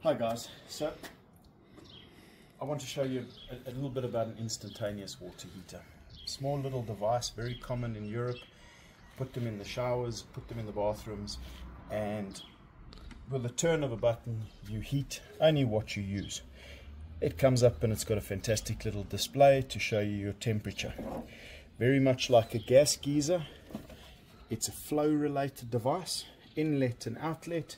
Hi guys, so I want to show you a little bit about an instantaneous water heater. Small little device, very common in Europe. Put them in the showers, put them in the bathrooms, and with the turn of a button you heat only what you use. It comes up and it's got a fantastic little display to show you your temperature. Very much like a gas geyser, it's a flow related device, inlet and outlet,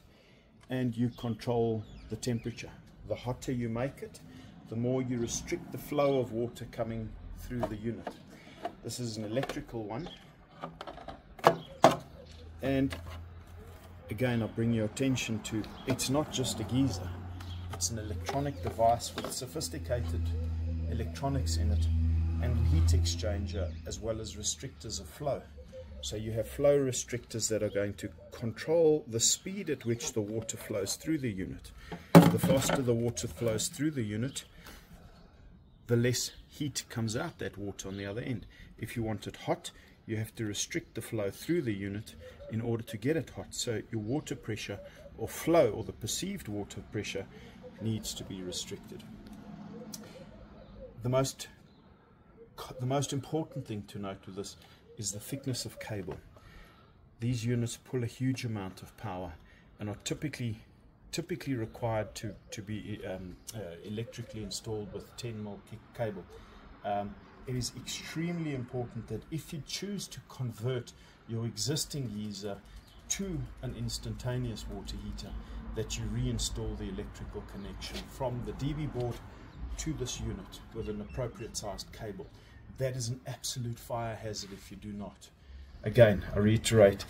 and you control the temperature. The hotter you make it, the more you restrict the flow of water coming through the unit. This is an electrical one, and again I bring your attention to, it's not just a geyser, it's an electronic device with sophisticated electronics in it and heat exchanger as well as restrictors of flow. So you have flow restrictors that are going to control the speed at which the water flows through the unit. The faster the water flows through the unit, the less heat comes out that water on the other end. If you want it hot, you have to restrict the flow through the unit in order to get it hot. So your water pressure or flow, or the perceived water pressure, needs to be restricted. The most important thing to note with this is the thickness of cable. These units pull a huge amount of power and are typically required to be electrically installed with 10mm cable. It is extremely important that if you choose to convert your existing geyser to an instantaneous water heater, that you reinstall the electrical connection from the DB board to this unit with an appropriate sized cable. That is an absolute fire hazard if you do not. Again, I reiterate,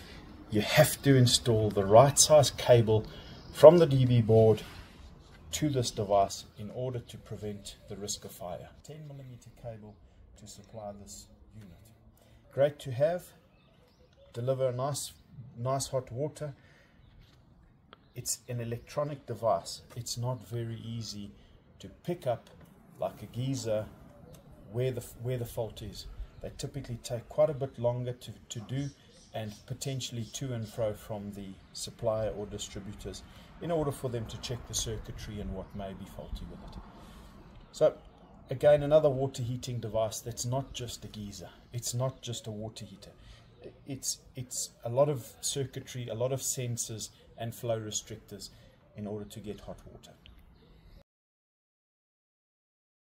you have to install the right size cable from the DB board to this device in order to prevent the risk of fire. 10mm cable to supply this unit. Great to have, deliver nice hot water. It's an electronic device. It's not very easy to pick up like a geyser where the fault is. They typically take quite a bit longer to do, and potentially to and fro from the supplier or distributors in order for them to check the circuitry and what may be faulty with it. So again, another water heating device that's not just a geyser, it's not just a water heater, it's a lot of circuitry, a lot of sensors and flow restrictors in order to get hot water.